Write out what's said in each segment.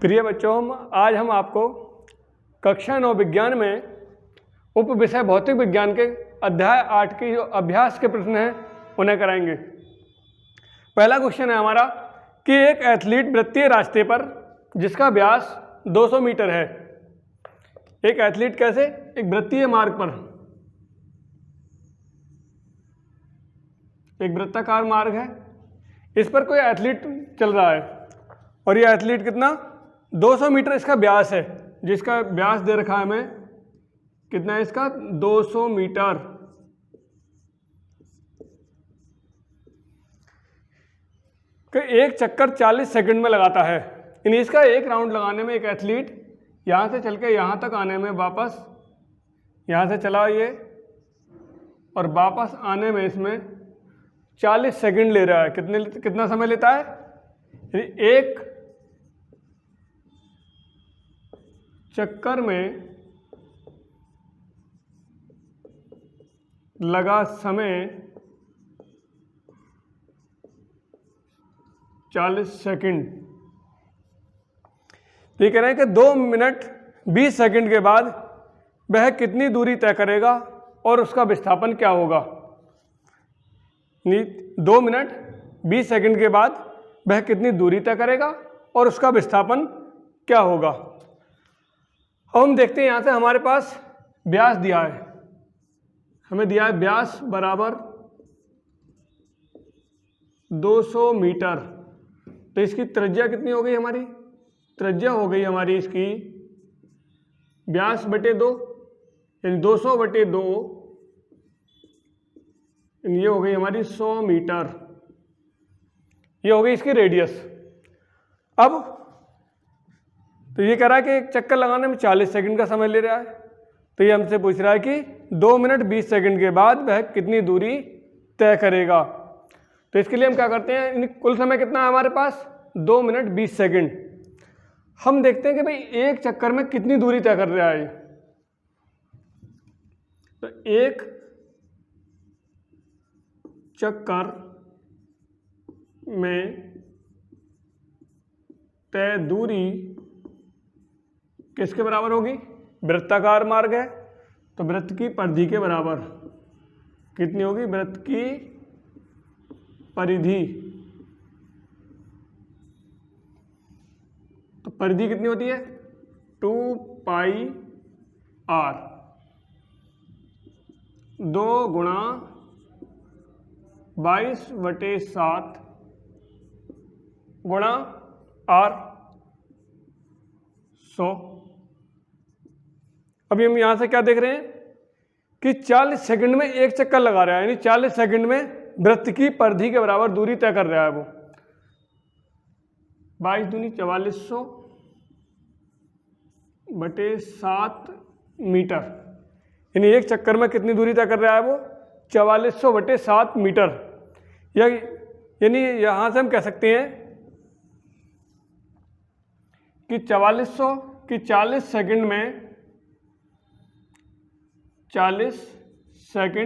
प्रिय बच्चों, आज हम आपको कक्षा 9 विज्ञान में उप विषय भौतिक विज्ञान के अध्याय 8 के जो अभ्यास के प्रश्न हैं उन्हें कराएंगे। पहला क्वेश्चन है हमारा कि एक एथलीट वृत्तीय रास्ते पर जिसका व्यास 200 मीटर है। एक एथलीट कैसे? एक वृत्तीय मार्ग पर, एक वृत्ताकार मार्ग है, इस पर कोई एथलीट चल रहा है और ये एथलीट कितना 200 मीटर इसका व्यास है, जिसका व्यास दे रखा है हमें कितना है इसका 200 मीटर। एक चक्कर 40 सेकंड में लगाता है। यानी इसका एक राउंड लगाने में एक एथलीट यहाँ से चल के यहाँ तक आने में वापस यहाँ से चला ये और वापस आने में इसमें 40 सेकंड ले रहा है। कितना समय लेता है? यानी एक चक्कर में लगा समय 40 सेकंड। ये कह रहे हैं कि 2 मिनट 20 सेकंड के बाद वह कितनी दूरी तय करेगा और उसका विस्थापन क्या होगा। 2 मिनट 20 सेकंड के बाद वह कितनी दूरी तय करेगा और उसका विस्थापन क्या होगा। अब हम देखते हैं यहाँ से हमारे पास व्यास दिया है, हमें दिया है व्यास बराबर 200 मीटर। तो इसकी त्रिज्या कितनी हो गई हमारी? त्रिज्या हो गई हमारी इसकी व्यास बटे 2, यानी 200 बटे 2, ये हो गई हमारी 100 मीटर। ये हो गई इसकी रेडियस। अब तो ये कह रहा है कि एक चक्कर लगाने में 40 सेकंड का समय ले रहा है। तो ये हमसे पूछ रहा है कि 2 मिनट 20 सेकंड के बाद वह कितनी दूरी तय करेगा। तो इसके लिए हम क्या करते हैं, कुल समय कितना है हमारे पास? 2 मिनट 20 सेकंड। हम देखते हैं कि भाई एक चक्कर में कितनी दूरी तय कर रहा है। तो एक चक्कर में तय दूरी किसके बराबर होगी? वृत्ताकार मार्ग है तो वृत्त की परिधि के बराबर कितनी होगी? वृत्त की परिधि। तो परिधि कितनी होती है? 2 पाई r, 2 गुणा 22/7 गुणा r 100। अभी हम यहां से क्या देख रहे हैं कि 40 सेकंड में एक चक्कर लगा रहा है, यानी 40 सेकंड में वृत्त की परिधि के बराबर दूरी तय कर रहा है वो। 22 दूनी 4400 बटे 7 मीटर, यानी एक चक्कर में कितनी दूरी तय कर रहा है वो? 4400 बटे 7 मीटर। यानी यहां से हम कह सकते हैं कि 4400 की 40 सेकंड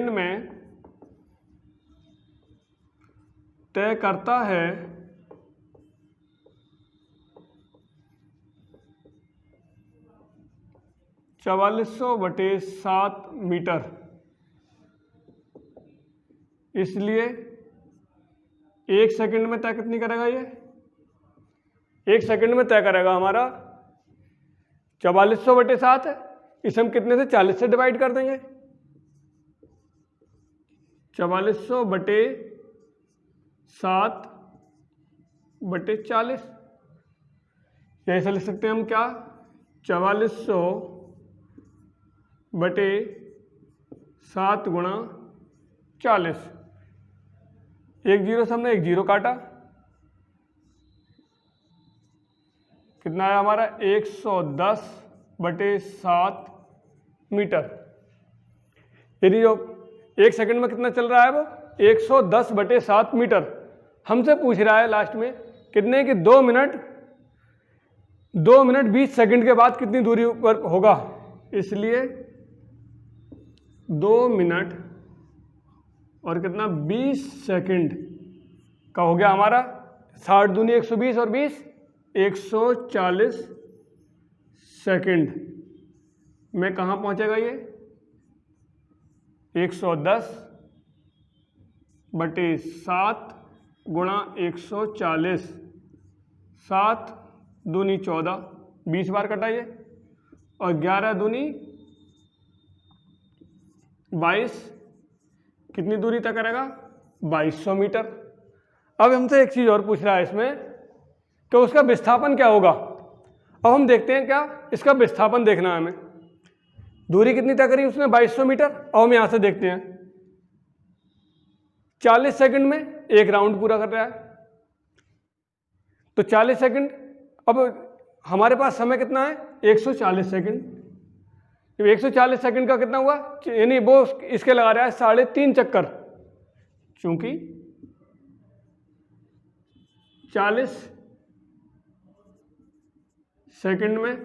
में तय करता है 4400 बटे 7 मीटर। इसलिए एक सेकंड में तय कितनी करेगा ये? एक सेकंड में तय करेगा हमारा 4400 बटे 7 है, इसे हम कितने से 40 से डिवाइड कर देंगे। 4400 बटे 7 बटे 40, ऐसे लिख सकते हैं हम क्या? 4400 बटे 7 गुणा 40। एक जीरो से हमने एक जीरो काटा, कितना है हमारा? 110 बटे 7 मीटर। यानी जो एक सेकंड में कितना चल रहा है वो? 110 बटे 7 मीटर। हमसे पूछ रहा है लास्ट में कितने कि 2 मिनट 20 सेकंड के बाद कितनी दूरी पर होगा। इसलिए 2 मिनट और कितना 20 सेकंड का हो गया हमारा 60 दूनी 120 और 20 140 सेकंड में कहाँ पहुँचेगा ये? 110/7 गुणा 140, 7 दूनी 14, 20 बार कटाइए, और 11 दूनी 22, कितनी दूरी तक करेगा? 2200 मीटर। अब हमसे एक चीज़ और पूछ रहा है इसमें कि उसका विस्थापन क्या होगा। अब हम देखते हैं क्या इसका विस्थापन देखना है हमें। दूरी कितनी तय करी उसने? 2200 मीटर। अब हम यहाँ से देखते हैं 40 सेकंड में एक राउंड पूरा कर रहा है, तो 40 सेकंड। अब हमारे पास समय कितना है? 140 सेकंड। 140 सेकंड का कितना हुआ? यानी वो इसके लगा रहा है 3.5 चक्कर, चूंकि 40 सेकंड में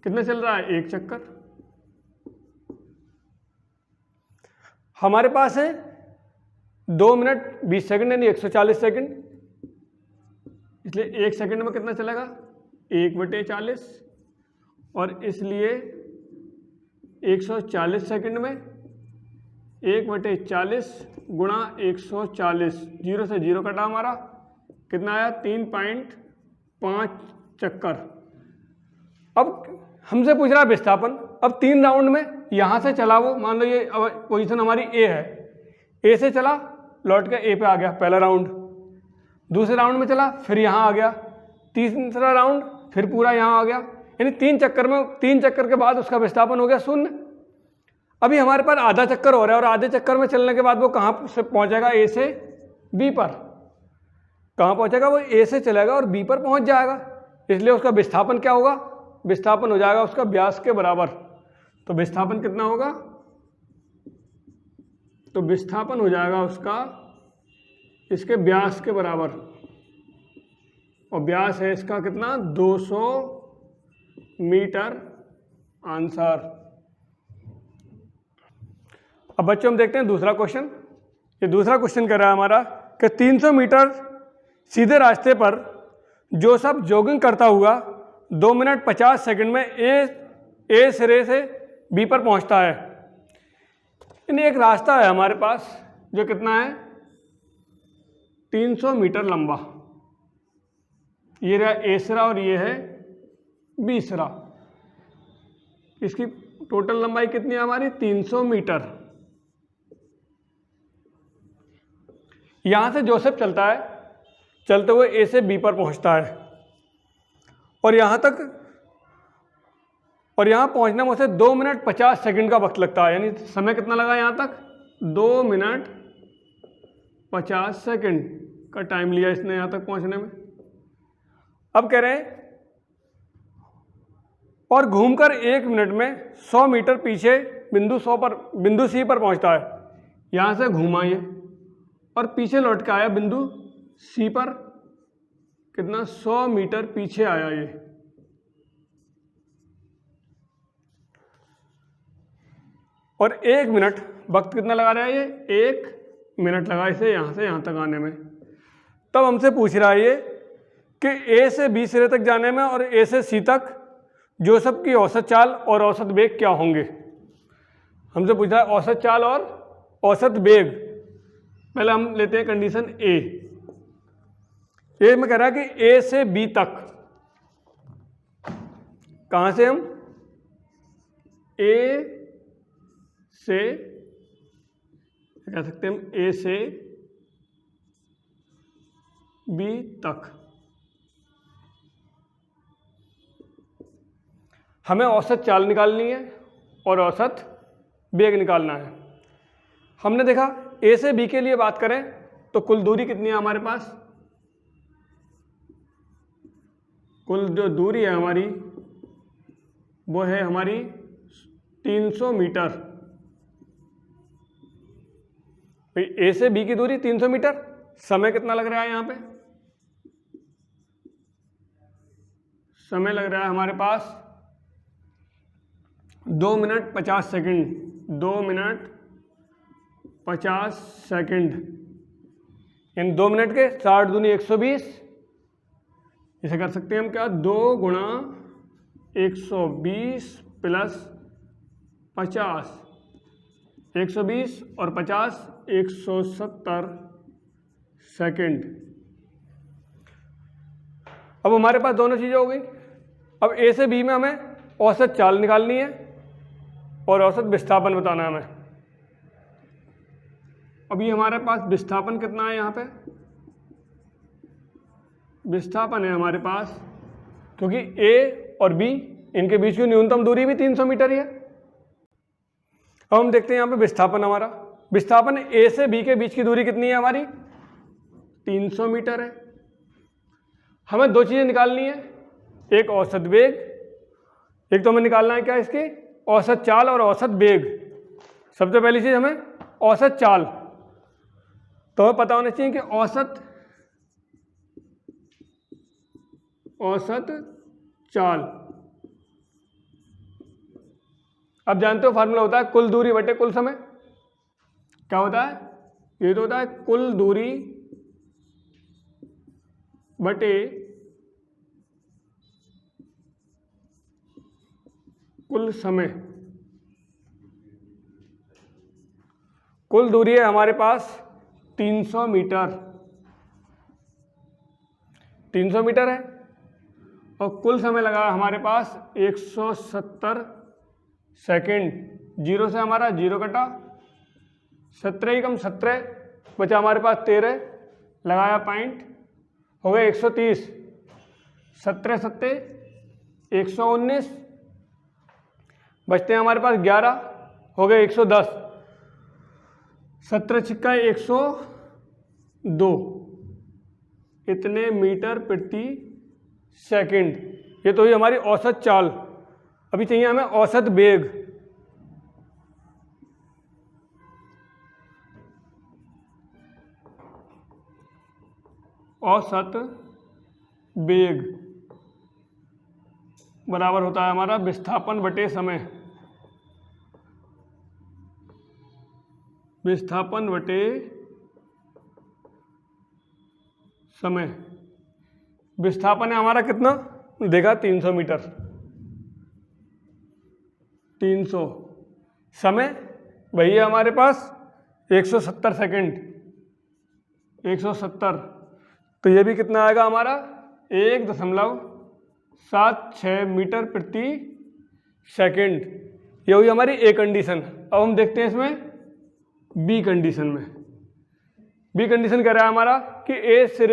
कितना चल रहा है? 1 चक्कर। हमारे पास है 2 मिनट 20 सेकंड यानी 140 सेकंड, इसलिए 1 सेकंड में कितना चलेगा? 1/40, और इसलिए 140 सेकंड में 1/40 गुणा 140, 0 से 0 कटा हमारा, कितना आया? 3.5 चक्कर। अब हमसे पूछ रहा है विस्थापन। अब 3 राउंड में यहाँ से चला वो, मान लो ये पोजीशन हमारी ए है, ए से चला, लौट के ए पे आ गया, पहला राउंड। दूसरे राउंड में चला, फिर यहाँ आ गया, तीसरा राउंड फिर पूरा यहाँ आ गया, यानी 3 चक्कर में, 3 चक्कर के बाद उसका विस्थापन हो गया 0। अभी हमारे पास आधा चक्कर हो रहा है, और आधे चक्कर में चलने के बाद वो कहाँ से पहुँचेगा? ए से बी पर। कहाँ पहुँचेगा? वो ए से चलेगा और बी पर पहुँच जाएगा, इसलिए उसका विस्थापन क्या होगा? विस्थापन हो जाएगा उसका व्यास के बराबर। तो विस्थापन कितना होगा? तो विस्थापन हो जाएगा उसका इसके व्यास के बराबर, और व्यास है इसका कितना? 200 मीटर आंसर। अब बच्चों हम देखते हैं दूसरा क्वेश्चन। ये दूसरा क्वेश्चन कह रहा है हमारा कि 300 मीटर सीधे रास्ते पर जो सब जॉगिंग करता हुआ 2 मिनट 50 सेकंड में ए सिरे से बी पर पहुंचता है। यानी एक रास्ता है हमारे पास जो कितना है? 300 मीटर लंबा। ये रहा ए सिरा और ये है बी सिरा। इसकी टोटल लंबाई कितनी है हमारी? 300 मीटर। यहां से जोसेफ चलता है, चलते हुए ए से बी पर पहुंचता है, और यहां तक, और यहां पहुंचने में उसे 2 मिनट 50 सेकंड का वक्त लगता है। यानी समय कितना लगा यहां तक? 2 मिनट 50 सेकंड का टाइम लिया इसने यहां तक पहुंचने में। अब कह रहे हैं और घूमकर 1 मिनट में 100 मीटर पीछे बिंदु सी पर पहुंचता है। यहां से घूमा ये और पीछे लौट के आया बिंदु सी पर, कितना? 100 मीटर पीछे आया ये। और 1 मिनट वक्त कितना लगा रहा है ये? 1 मिनट लगा इसे यहां से यहां तक आने में। तब हमसे पूछ रहा है ये कि ए से बी सिरे तक जाने में और ए से सी तक जोसेफ की औसत चाल और औसत वेग क्या होंगे। हमसे पूछ रहा है औसत चाल और औसत वेग। पहले हम लेते हैं कंडीशन ए में कह रहा है कि ए से बी तक, कहां से हम? ए से कह सकते हैं हम ए से बी तक हमें औसत चाल निकालनी है और औसत वेग निकालना है। हमने देखा ए से बी के लिए बात करें तो कुल दूरी कितनी है हमारे पास? कुल जो दूरी है हमारी वो है हमारी 300 मीटर। ए से बी की दूरी 300 मीटर। समय कितना लग रहा है यहाँ पे? समय लग रहा है हमारे पास 2 मिनट 50 सेकंड। 2 मिनट 50 सेकंड, यानी 2 मिनट के 60 दूनी 120, इसे कर सकते हैं हम क्या, 2 गुणा 120 प्लस 50, 120 और 50 170 सेकेंड। अब हमारे पास दोनों चीज़ें हो गई। अब ए से बी में हमें औसत चाल निकालनी है और औसत विस्थापन बताना है हमें। अभी हमारे पास विस्थापन कितना है, यहाँ पे विस्थापन है हमारे पास, क्योंकि ए और बी इनके बीच की न्यूनतम दूरी भी 300 मीटर ही है। अब हम देखते हैं यहाँ पे विस्थापन, हमारा विस्थापन ए से बी के बीच की दूरी कितनी है हमारी, 300 मीटर है। हमें दो चीज़ें निकालनी है, एक औसत वेग, एक तो हमें निकालना है क्या, इसकी औसत चाल और औसत वेग। सबसे पहली चीज़ हमें औसत चाल, तो हमें पता होना चाहिए कि औसत चाल, अब जानते हो फार्मूला होता है कुल दूरी बटे कुल समय। क्या होता है, ये तो होता है कुल दूरी बटे कुल समय। कुल दूरी है हमारे पास 300 मीटर, 300 मीटर है, और कुल समय लगा हमारे पास 170 सेकेंड। 0 से हमारा 0 कटा, 17 ही कम 17 बचा हमारे पास 13, लगाया पॉइंट, हो गए 130, 17 सत्ते 119, बचते हैं हमारे पास 11, हो गए 110, 17 छिक्का 102, इतने मीटर प्रति सेकंड। ये तो ही हमारी औसत चाल। अभी चाहिए हमें औसत वेग। औसत वेग बराबर होता है हमारा विस्थापन बटे समय। विस्थापन बटे समय। विस्थापन है हमारा कितना, देखा 300 मीटर, 300, समय वही है हमारे पास 170 सेकंड, 170, तो ये भी कितना आएगा हमारा 1.76 मीटर प्रति सेकंड। ये हुई हमारी ए कंडीशन। अब हम देखते हैं इसमें बी कंडीशन में। बी कंडीशन कह रहा है हमारा कि ए से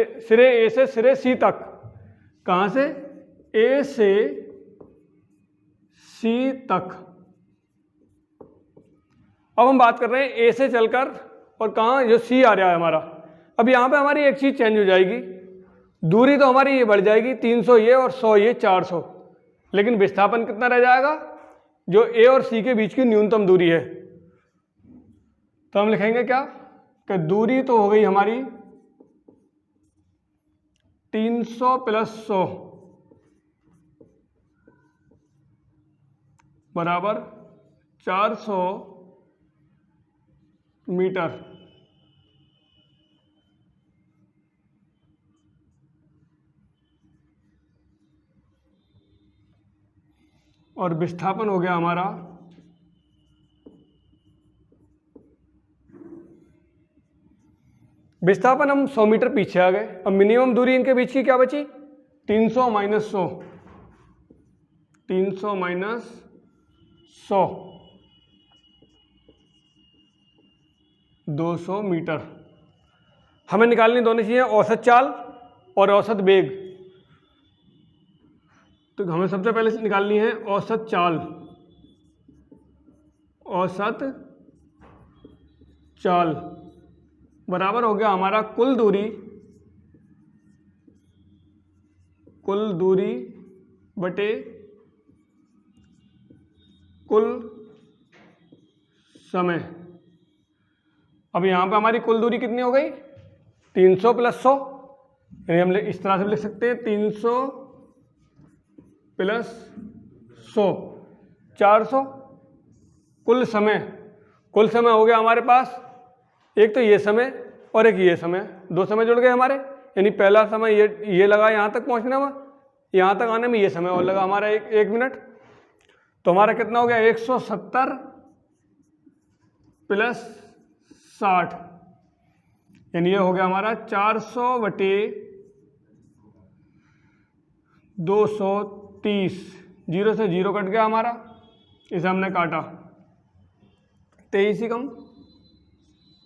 सिरे सी तक, कहाँ से, ए से सी तक। अब हम बात कर रहे हैं ए से चलकर और कहाँ, जो सी आ रहा है हमारा। अब यहाँ पे हमारी एक चीज़ चेंज हो जाएगी, दूरी तो हमारी ये बढ़ जाएगी 300 ये और 100 ये 400, लेकिन विस्थापन कितना रह जाएगा, जो ए और सी के बीच की न्यूनतम दूरी है। तो हम लिखेंगे क्या कि दूरी तो हो गई हमारी 300 प्लस 100 बराबर 400 मीटर। और विस्थापन हो गया हमारा विस्थापन, हम 100 मीटर पीछे आ गए। अब मिनिमम दूरी इनके बीच की क्या बची, 300 माइनस 100, 300 माइनस 100, 200 मीटर। हमें निकालनी दोनों चीज़ें, औसत चाल और औसत वेग। तो हमें सबसे पहले से निकालनी है औसत चाल। औसत चाल बराबर हो गया हमारा कुल दूरी बटे कुल समय। अब यहाँ पे हमारी कुल दूरी कितनी हो गई, 300 प्लस 100, यानी हम इस तरह से भी लिख सकते हैं 300 प्लस 100, 400। कुल समय हो गया हमारे पास, एक तो ये समय और एक ये समय, दो समय जुड़ गए हमारे, यानी पहला समय ये लगा यहाँ तक पहुँचने में, यहाँ तक आने में ये समय और लगा हमारा एक मिनट। तो हमारा कितना हो गया 170 प्लस 60, यानी ये हो गया हमारा 400/230। 0 से 0 कट गया हमारा, इसे हमने काटा, 23 ही कम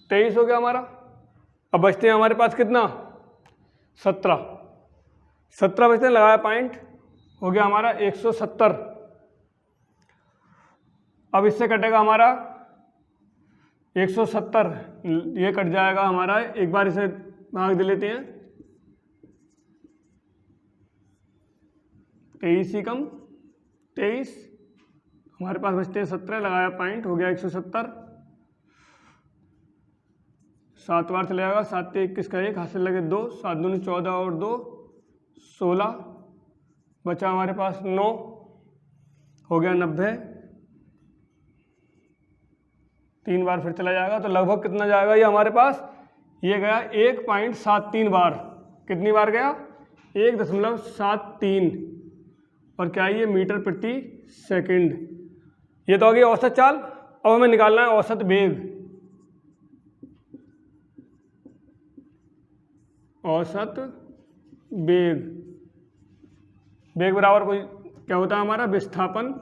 23 हो गया हमारा। अब बचते हैं हमारे पास कितना 17 बचते हैं, लगाया पॉइंट, हो गया हमारा 170। अब इससे कटेगा हमारा 170, ये कट जाएगा हमारा, एक बार इसे भाग दे लेते हैं, 23 ही कम 23, हमारे पास बचते हैं 17, लगाया पॉइंट, हो गया 170। 7 बार चले जाएगा, 7 से 21 का 1, हाथ से लगे 2, 7 दूनी 14 और 2 16, बचा हमारे पास 9, हो गया 90। 3 बार फिर चला जाएगा, तो लगभग कितना जाएगा ये हमारे पास, ये गया 1.73 बार। कितनी बार गया 1.73, और क्या है ये मीटर प्रति सेकंड। ये तो हो गई औसत चाल। अब हमें निकालना है औसत वेग। औसत वेग, वेग बराबर कोई क्या होता है हमारा, विस्थापन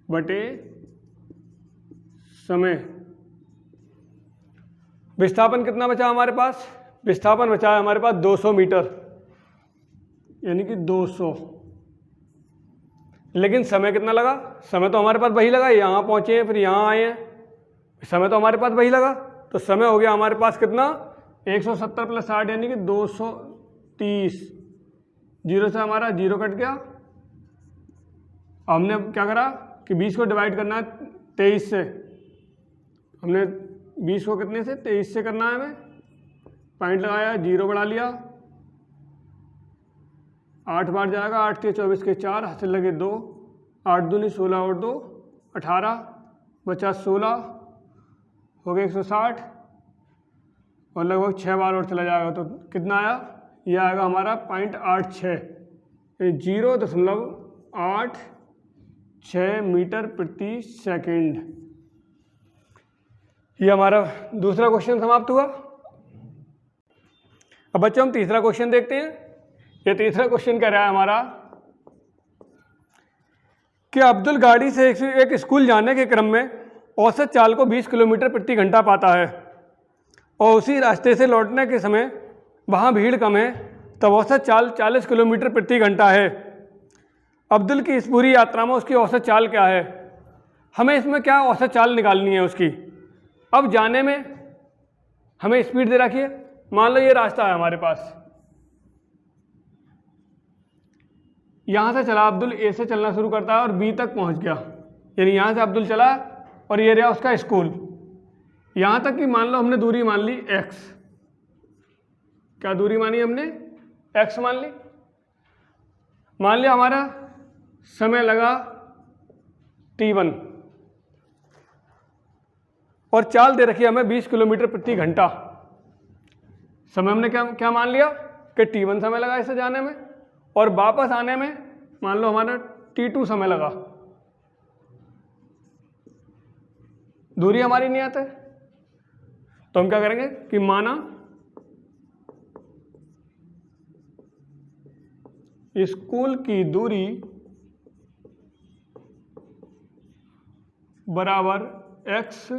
बटे समय। विस्थापन कितना बचा हमारे पास, विस्थापन बचा है हमारे पास 200 मीटर, यानी कि 200। लेकिन समय कितना लगा, समय तो हमारे पास वही लगा, यहाँ पहुँचे हैं फिर यहाँ आए हैं, समय तो हमारे पास वही लगा। तो समय हो गया हमारे पास कितना 170 प्लस 60, यानी कि 230। 0 से हमारा 0 कट गया। हमने क्या करा कि 20 को डिवाइड करना है 23 से, हमने 20 को कितने से 23 से करना है, हमें पॉइंट लगाया, 0 बढ़ा लिया, 8 बार जाएगा, 8 के 24 के 4, हाथ से लगे 2, 8 दूनी 16 और 2 18, बचा 16, हो गया 160, और लगभग 6 बार और चला जाएगा, तो कितना आया, ये आएगा हमारा 0.86, 0.86 मीटर प्रति सेकंड। ये हमारा दूसरा क्वेश्चन समाप्त हुआ। अब बच्चों हम तीसरा क्वेश्चन देखते हैं। ये तीसरा क्वेश्चन कह रहा है हमारा कि अब्दुल गाड़ी से एक स्कूल जाने के क्रम में औसत चाल को 20 किलोमीटर प्रति घंटा पाता है, और उसी रास्ते से लौटने के समय वहाँ भीड़ कम है, तब औसत चाल 40 किलोमीटर प्रति घंटा है। अब्दुल की इस पूरी यात्रा में उसकी औसत चाल क्या है। हमें इसमें क्या औसत चाल निकालनी है उसकी। अब जाने में हमें स्पीड दे रखी है, मान लो ये रास्ता है हमारे पास, यहाँ से चला अब्दुल, ए से चलना शुरू करता है और बी तक पहुँच गया, यानी यहाँ से अब्दुल चला और ये रहा उसका स्कूल। यहाँ तक कि मान लो हमने दूरी मान ली x, क्या दूरी मानी हमने, x मान ली। मान लिया हमारा समय लगा t1, और चाल दे रखी है हमें 20 किलोमीटर प्रति घंटा। समय हमने क्या मान लिया कि t1 समय लगा इसे जाने में, और वापस आने में मान लो हमारा t2 समय लगा। दूरी हमारी नहीं आती, तो हम क्या करेंगे कि माना स्कूल की दूरी बराबर x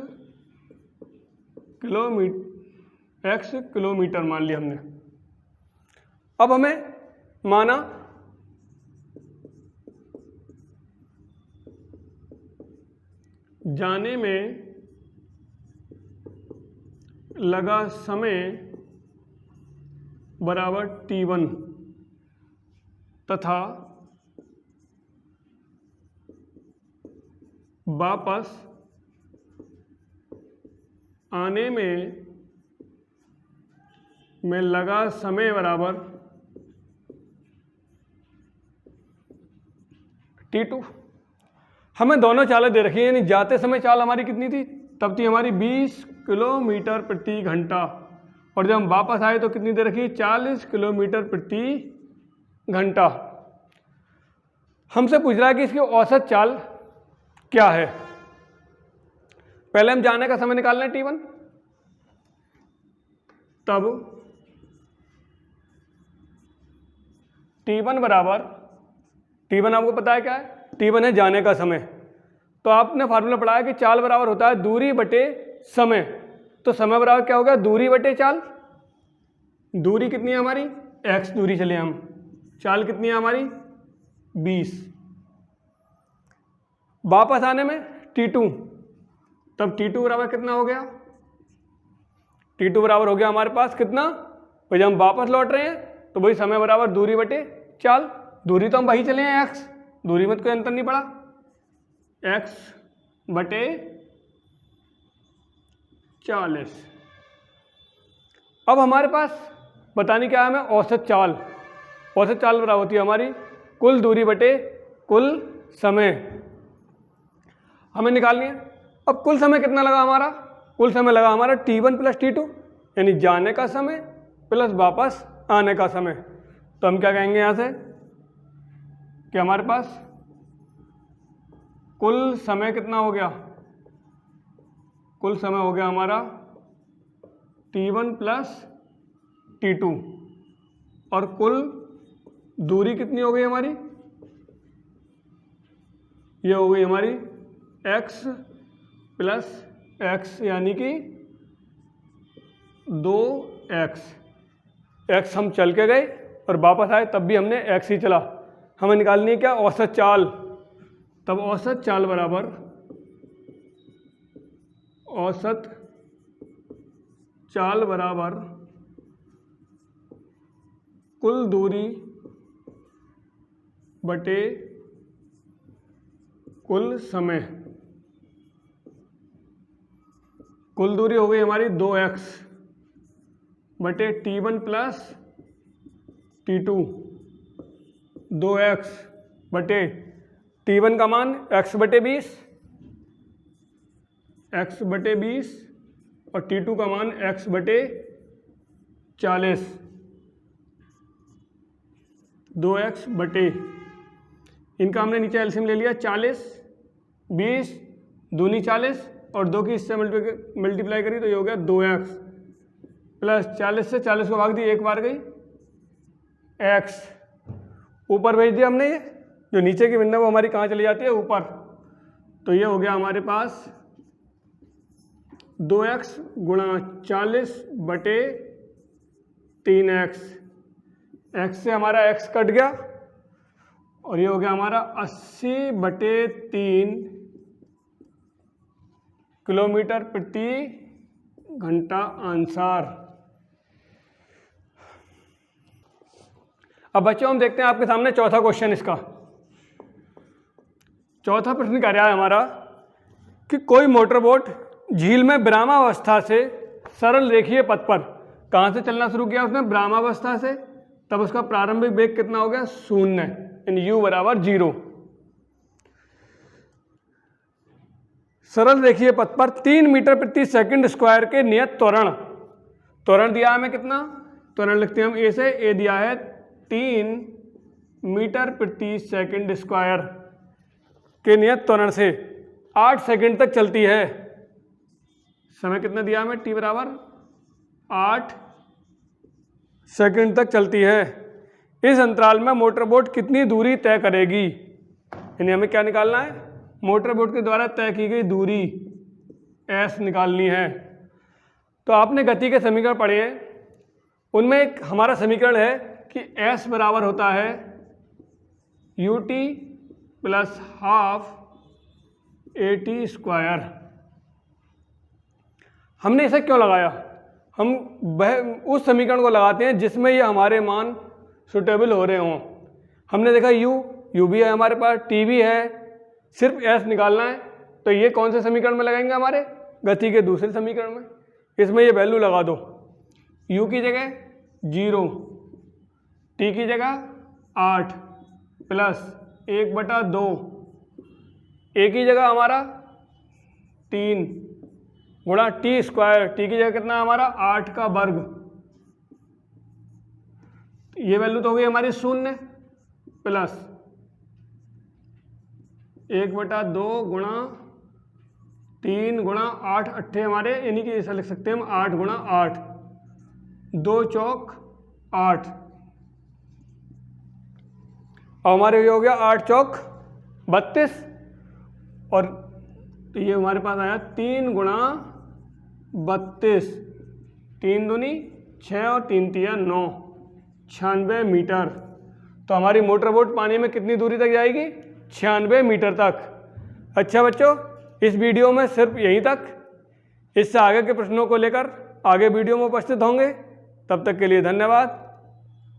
किलोमीटर मान लिया हमने। अब हमें माना जाने में लगा समय बराबर t1 तथा वापस आने में लगा समय बराबर t2। हमें दोनों चालें दे रखी है, यानी जाते समय चाल हमारी कितनी थी तब थी हमारी 20 किलोमीटर प्रति घंटा, और जब हम वापस आए तो कितनी देर रखी? 40 किलोमीटर प्रति घंटा। हमसे पूछ रहा है कि इसकी औसत चाल क्या है। पहले हम जाने का समय निकाल लें t1, तब t1 बराबर, t1 आपको पता है क्या है? t1 है जाने का समय। तो आपने फार्मूला पढ़ा है कि चाल बराबर होता है दूरी बटे समय। तो समय बराबर क्या होगा? दूरी बटे चाल। दूरी कितनी है हमारी? x दूरी चले हम। चाल कितनी है हमारी? 20। वापस आने में t2, तब t2 बराबर कितना हो गया? t2 बराबर हो गया हमारे पास कितना? भाई जब हम वापस लौट रहे हैं तो वही समय बराबर दूरी बटे चाल। दूरी तो हम वही चले हैं x, दूरी में तो कोई अंतर नहीं पड़ा। x बटे 40। अब हमारे पास बतानी क्या है हमें? औसत चाल। औसत चाल बराबर होती है हमारी कुल दूरी बटे कुल समय। हमें निकालनी है। अब कुल समय कितना लगा हमारा? कुल समय लगा हमारा t1 प्लस t2, यानी जाने का समय प्लस वापस आने का समय। तो हम क्या कहेंगे यहाँ से कि हमारे पास कुल समय कितना हो गया? कुल समय हो गया हमारा t1 प्लस t2, और कुल दूरी कितनी हो गई हमारी? ये हो गई हमारी x प्लस x, यानी कि 2x। x हम चल के गए और वापस आए तब भी हमने x ही चला। हमें निकालनी है क्या? औसत चाल। तब औसत चाल बराबर औसत चाल बराबर कुल दूरी बटे कुल समय। कुल दूरी हो गई हमारी 2x बटे t1 प्लस t2। 2x बटे t1 का मान x बटे 20, x बटे 20, और t2 का मान x बटे 40। 2x बटे, इनका हमने नीचे एलसीएम ले लिया 40, 20 दूनी 40 और 2 की इससे मल्टीप्लाई करी तो ये हो गया 2x प्लस 40 से 40 को भाग दी, एक बार गई x, ऊपर भेज दिया हमने। ये जो नीचे की बिंदु वो हमारी कहाँ चली जाती है? ऊपर। तो ये हो गया हमारे पास 2x गुणा 40 बटे 3x। x से हमारा x कट गया और ये हो गया हमारा 80 बटे 3 किलोमीटर प्रति घंटा आंसर। अब बच्चों हम देखते हैं आपके सामने चौथा क्वेश्चन। इसका चौथा प्रश्न क्या रहा है हमारा कि कोई मोटर बोट झील में विरामावस्था से सरल रेखीय पथ पर कहाँ से चलना शुरू किया उसने? विरामावस्था से। तब उसका प्रारंभिक वेग कितना हो गया? 0, यानी u बराबर 0। सरल रेखीय पथ पर 3 मीटर प्रति सेकंड स्क्वायर के नियत त्वरण दिया है हमें कितना? त्वरण लिखते हैं हम a से। a दिया है 3 मीटर प्रति सेकंड स्क्वायर के नियत त्वरण से 8 सेकंड तक चलती है। समय कितना दिया हमें? t बराबर 8 सेकंड तक चलती है। इस अंतराल में मोटर बोट कितनी दूरी तय करेगी? यानी हमें क्या निकालना है? मोटर बोट के द्वारा तय की गई दूरी s निकालनी है। तो आपने गति के समीकरण पढ़े हैं, उनमें एक हमारा समीकरण है कि s बराबर होता है ut plus half at square. हमने इसे क्यों लगाया? हम उस समीकरण को लगाते हैं जिसमें ये हमारे मान सुटेबल हो रहे हों। हमने देखा u भी है हमारे पास, t भी है, सिर्फ s निकालना है। तो ये कौन से समीकरण में लगाएंगे? हमारे गति के दूसरे समीकरण में। इसमें ये वैल्यू लगा दो, u की जगह 0, t की जगह 8 प्लस 1/2, a की जगह हमारा 3 गुणा टी स्क्वायर, टी की जगह कितना है हमारा 8 का वर्ग, ये वैल्यू तो हो गई हमारी 0 प्लस 1/2 गुणा 3 गुणा 8 अट्ठे हमारे, यानी कि ऐसा लिख सकते हैं हम 8 गुणा 8, 2 चौक 8, और हमारे ये हो गया 8 चौक 32, और तो ये हमारे पास आया 3 गुणा 32, 3 दूनी 6 और 3 तिया 9, 96 मीटर। तो हमारी मोटर बोट पानी में कितनी दूरी तक जाएगी? 96 मीटर तक। अच्छा बच्चों, इस वीडियो में सिर्फ यहीं तक। इससे आगे के प्रश्नों को लेकर आगे वीडियो में उपस्थित होंगे। तब तक के लिए धन्यवाद।